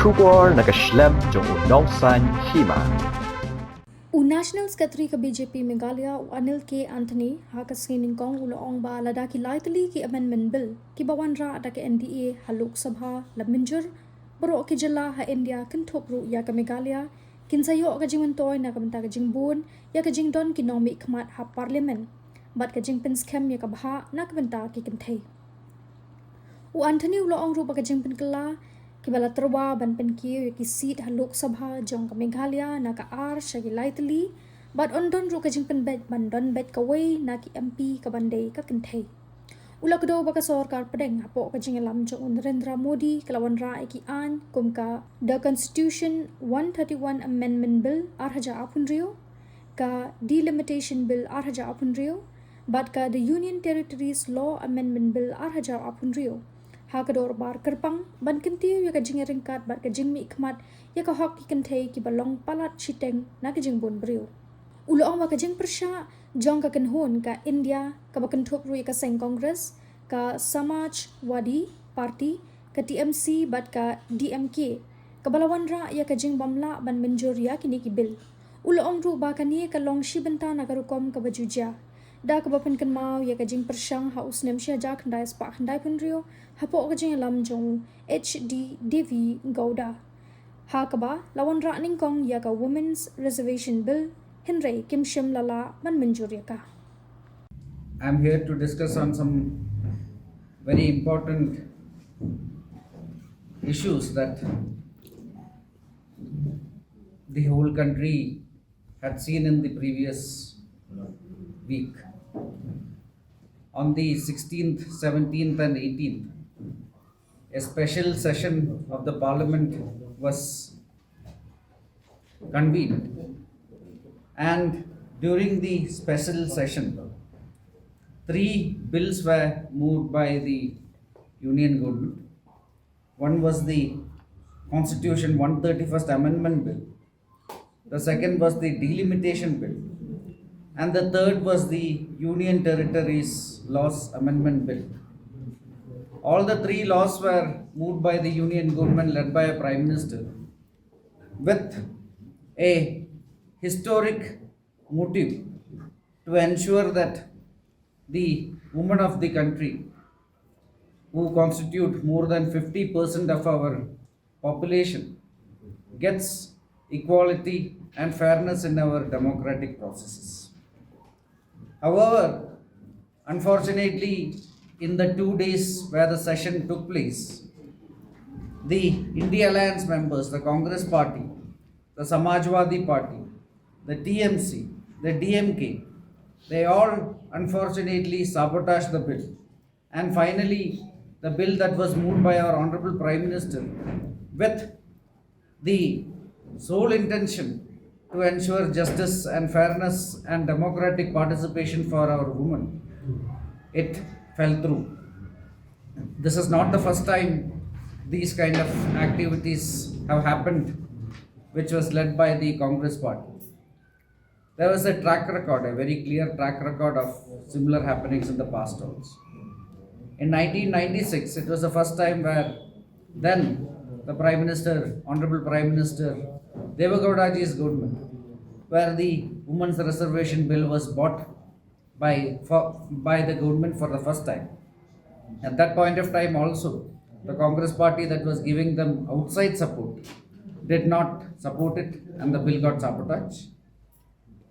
Shubor nakaslem jong unongsan Hima. National Secretary ka BJP Meghalaya Anil ke Anthony hakasinin kong uloong ba lada ki Tylli ki amendment bill ki bawan ra ada ke NDA ha Lok Sabha la minjur bro ki jala ha India kan thopru ya ka Meghalaya kin sayo ka jing toy na ka banta ka jing bun ya ka jing don ki nomi khmat ha parliament bat ka jing pin scam ya ka bha na ka banta ki kin thei Anthony uloong ru ba ka jing pin kala Kibala terwa ban pen kiyo ki seat ha Lok Sabha jong ka Meghalaya na ka shagi Tylli but on don ru ka jing pen bet ban don bet ka way na ki MP ka bandai ka kentei ula kdo ba ka sarkar pedeng apo ka jing lam jong Narendra Modi kalawan ra ki an kum ka the Constitution 131 Amendment Bill arhaja apun rio ka delimitation bill arhaja apun rio but ka the Union Territories Law Amendment Bill arhaja apun rio Hakador bar kerpang ban kentiu ya ka jing ringkat bat ka jing mi khmat ya ka hok ki kenthei ki balong palat chiteng na ka jing bon brio uloong ba ka jing Pyrshah jong ka kenhon ka India ka ba kenthop ru ka seng Congress ka Samajwadi Party ka TMC bat ka DMK ka balawan ra ya ka jing bamla ban menjur ya kini ki bill uloong ru ba ka ni ka long shi benta na ka rukom ka bajuja da ka bapan kan mau ya ka jing Pyrshah ha usnem sha ja khandai spa khandai pun rio hapo ka jing lam jong HD Devi Gowda ha ka ba lawan ra ning kong ya ka Women's Reservation Bill Hynrei kim shim lala man manjur ya ka I'm here to discuss on some very important issues that the whole country had seen in the previous week. On the 16th, 17th and 18th, a special session of the parliament was convened, and during the special session, 3 bills were moved by the union government. One was the Constitution 131st Amendment Bill, the second was the Delimitation Bill, and the third was the Union Territories Laws Amendment Bill. All the 3 laws were moved by the Union government led by a Prime Minister with a historic motive to ensure that the women of the country, who constitute more than 50% of our population, gets equality and fairness in our democratic processes. However, unfortunately, in the 2 days where the session took place, the India Alliance members, the Congress Party, the Samajwadi Party, the TMC, the DMK, they all unfortunately sabotaged the bill. And finally, the bill that was moved by our Honorable Prime Minister with the sole intention to ensure justice and fairness and democratic participation for our women, it fell through. This is not the first time these kind of activities have happened, which was led by the Congress Party. There was a track record, a very clear track record of similar happenings in the past also. In 1996, it was the first time where then the Prime Minister, Honorable Prime Minister Devagowdaji's government, where the Women's Reservation Bill was bought by the government for the first time. At that point of time also, the Congress Party that was giving them outside support did not support it, and the bill got sabotaged.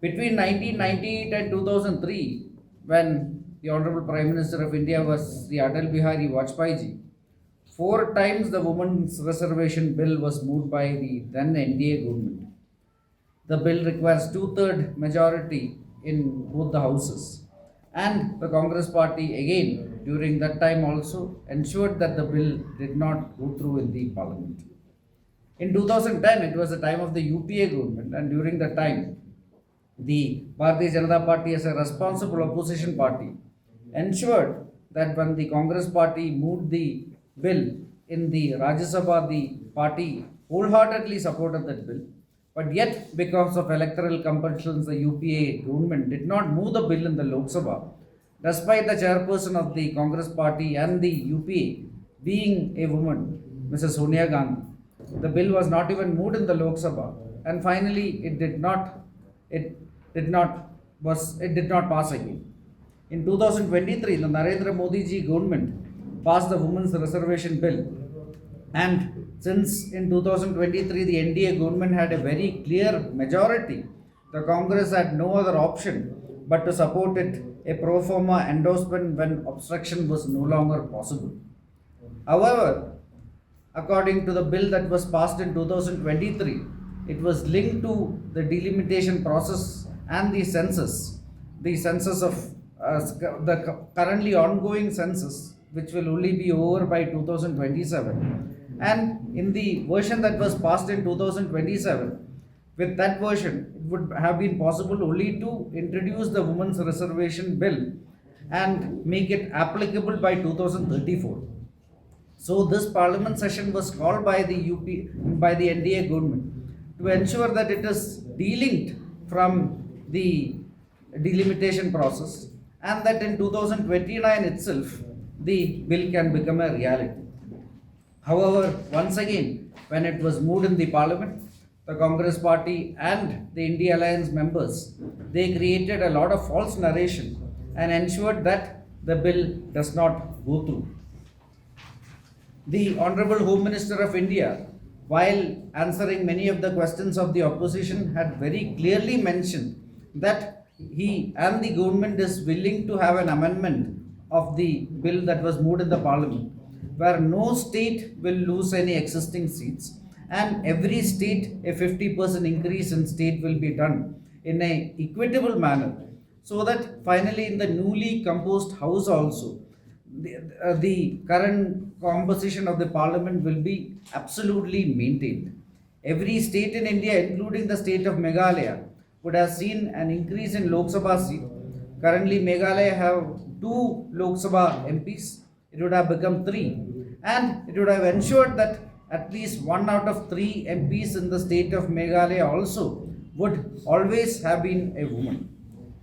Between 1998 and 2003, when the Honorable Prime Minister of India was the Atal Bihari Vajpayee, 4 times the Women's Reservation Bill was moved by the then NDA government. The bill requires 2/3 majority in both the houses, and the Congress Party again during that time also ensured that the bill did not go through in the parliament. In 2010, it was the time of the UPA government, and during that time, the Bharatiya Janata Party, as a responsible opposition party, ensured that when the Congress Party moved the bill in the Rajya Sabha, the party wholeheartedly supported that bill. But yet, because of electoral compulsions, the UPA government did not move the bill in the Lok Sabha, despite the chairperson of the Congress Party and the UPA being a woman, Mrs. Sonia Gandhi. The bill was not even moved in the Lok Sabha, and finally it did not pass again. In 2023, the Narendra Modi ji government passed the Women's Reservation Bill, and since in 2023 the NDA government had a very clear majority, the Congress had no other option but to support it, a pro forma endorsement when obstruction was no longer possible. However, according to the bill that was passed in 2023, it was linked to the delimitation process and the census of the currently ongoing census, which will only be over by 2027. And in the version that was passed in 2027, with that version, it would have been possible only to introduce the Women's Reservation Bill and make it applicable by 2034. So this parliament session was called by the NDA government to ensure that it is delinked from the delimitation process, and that in 2029 itself the bill can become a reality. However, once again, when it was moved in the parliament, the Congress party and the India Alliance members, they created a lot of false narration and ensured that the bill does not go through. The Honorable Home Minister of India, while answering many of the questions of the opposition, had very clearly mentioned that he and the government is willing to have an amendment of the bill that was moved in the parliament, where no state will lose any existing seats, and every state a 50% increase in state will be done in a equitable manner, so that finally in the newly composed house also the current composition of the parliament will be absolutely maintained. Every state in India, including the state of Meghalaya, would have seen an increase in Lok Sabha seat. Currently, Meghalaya have 2 Lok Sabha MPs. It would have become 3, and it would have ensured that at least 1 out of 3 MPs in the state of Meghalaya also would always have been a woman.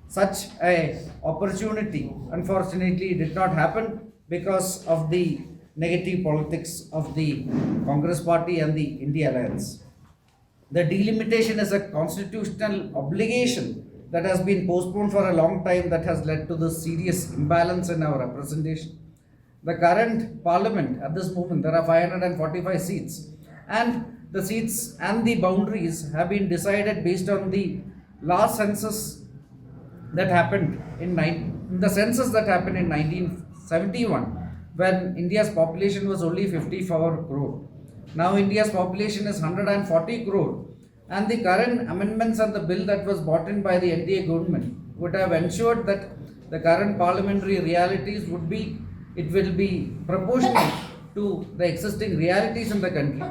Such a opportunity, unfortunately, did not happen because of the negative politics of the Congress party and the India Alliance. The delimitation is a constitutional obligation that has been postponed for a long time, that has led to this serious imbalance in our representation. The current parliament at this moment, there are 545 seats, and the seats and the boundaries have been decided based on the last census that happened in the census that happened in 1971, when India's population was only 54 crore. Now India's population is 140 crore, and the current amendments and the bill that was brought in by the NDA government would have ensured that the current parliamentary realities will be proportional to the existing realities in the country.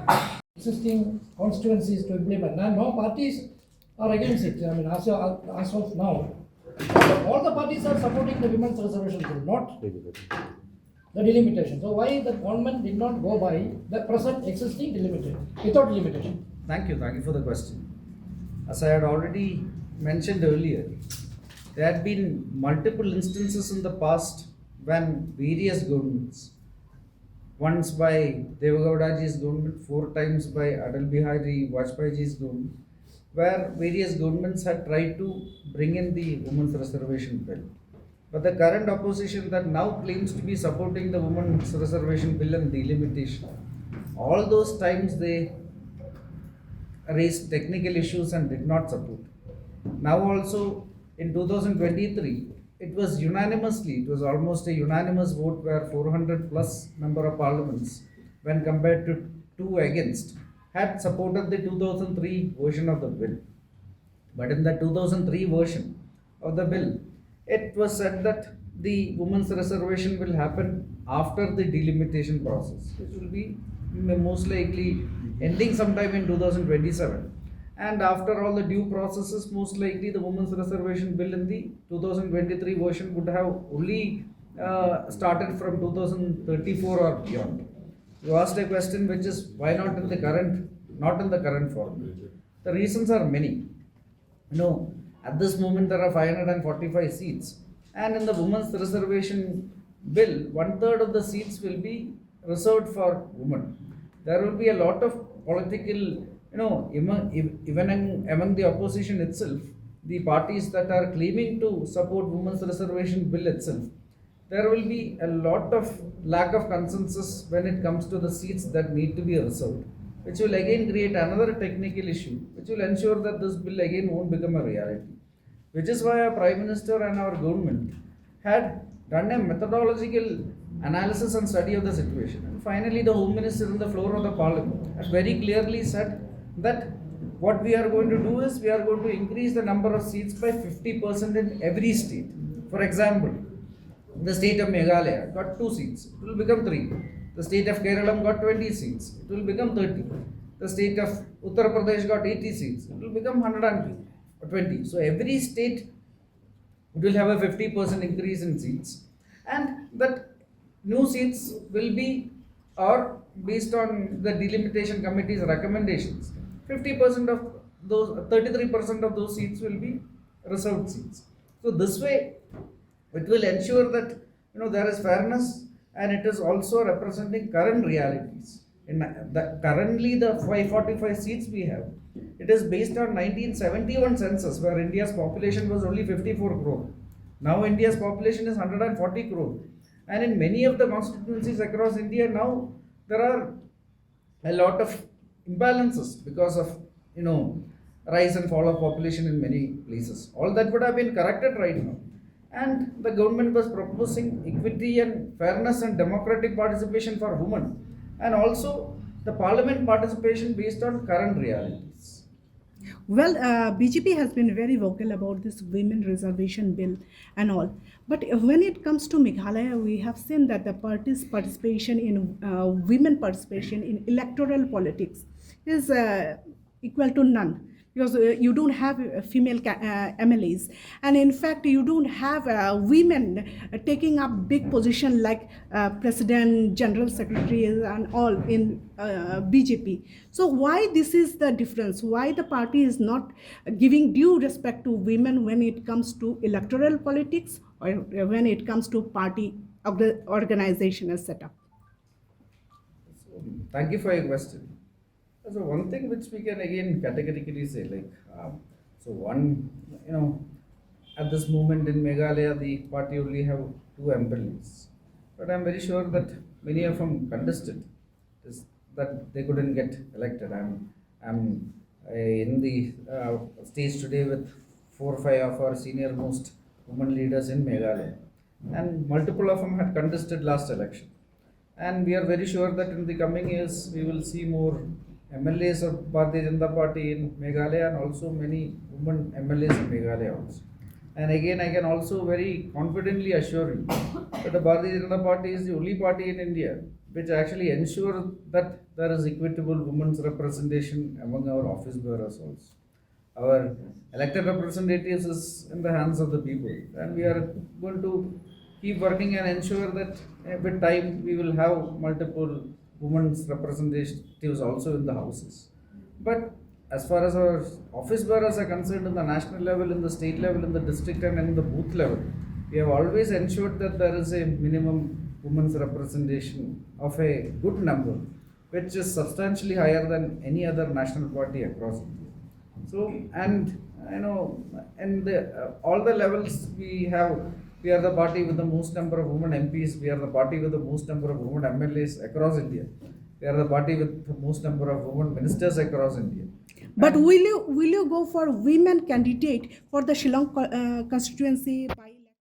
Existing constituencies to implement, and no parties are against it. I mean, as of now, all the parties are supporting the women's reservation bill, not the delimitation. So why the government did not go by the present existing delimitation without limitation? Thank you for the question. As I had already mentioned earlier, there had been multiple instances in the past when various governments, once by Devagowdaji's government, 4 times by Atal Bihari Vajpayeeji's government, where various governments had tried to bring in the women's reservation bill. But the current opposition that now claims to be supporting the women's reservation bill and delimitation, all those times they raised technical issues and did not support. Now also in 2023, it was almost a unanimous vote, where 400 plus member of parliaments, when compared to 2 against, had supported the 2003 version of the bill. But in the 2003 version of the bill, it was said that the women's reservation will happen after the delimitation process, which will be most likely ending sometime in 2027. And after all the due processes, most likely the women's reservation bill in the 2023 version would have only started from 2034 or beyond. You asked a question which is, why not in the current form? The reasons are many. At this moment there are 545 seats, and in the women's reservation bill, 1/3 of the seats will be reserved for women. there will be a lot of political, even among the opposition itself, the parties that are claiming to support women's reservation bill itself, there will be a lot of lack of consensus when it comes to the seats that need to be reserved, which will again create another technical issue, which will ensure that this bill again won't become a reality. Which is why our Prime Minister and our government had done a methodological analysis and study of the situation. And finally, the Home Minister in the floor of the Parliament had very clearly said that what we are going to do is we are going to increase the number of seats by 50% in every state. For example, the state of Meghalaya got 2 seats, it will become 3. The state of Kerala got 20 seats, it will become 30. The state of Uttar Pradesh got 80 seats, it will become 120. So every state will have a 50% increase in seats, and that new seats will be, or based on the delimitation committee's recommendations, 50% of those, 33% of those seats will be reserved seats. So this way, it will ensure that there is fairness, and it is also representing current realities. Currently, the 545 seats we have, it is based on 1971 census, where India's population was only 54 crore. Now India's population is 140 crore, and in many of the constituencies across India now there are a lot of imbalances because of rise and fall of population in many places. All that would have been corrected right now, and the government was proposing equity and fairness and democratic participation for women, and also the parliament participation based on current realities. Well, BJP has been very vocal about this women reservation bill and all. But when it comes to Meghalaya, we have seen that the party's participation in women participation in electoral politics is equal to none. Because you don't have female MLAs, and in fact you don't have women taking up big position like president, general secretaries and all in BJP. So why this is the difference? Why the party is not giving due respect to women when it comes to electoral politics or when it comes to party organization as set up? So, thank you for your question. So one thing which we can again categorically say, at this moment in Meghalaya, the party only have 2 MLAs, but I'm very sure that many of them contested that they couldn't get elected. I'm in the stage today with 4 or 5 of our senior most women leaders in Meghalaya, and multiple of them had contested last election, and we are very sure that in the coming years we will see more MLAs of Bharatiya Janata Party in Meghalaya, and also many women MLAs in Meghalaya also. And again, I can also very confidently assure you that the Bharatiya Janata Party is the only party in India which actually ensures that there is equitable women's representation among our office bearers also. Our elected representatives is in the hands of the people, and we are going to keep working and ensure that with time we will have multiple women's representatives also in the houses. But as far as our office bearers are concerned, in the national level, in the state level, in the district and in the booth level, we have always ensured that there is a minimum women's representation of a good number, which is substantially higher than any other national party across India. So, and all the levels we have. We are the party with the most number of women MPs. We are the party with the most number of women MLAs across India. We are the party with the most number of women ministers across India. But will you go for women candidate for the Shillong constituency by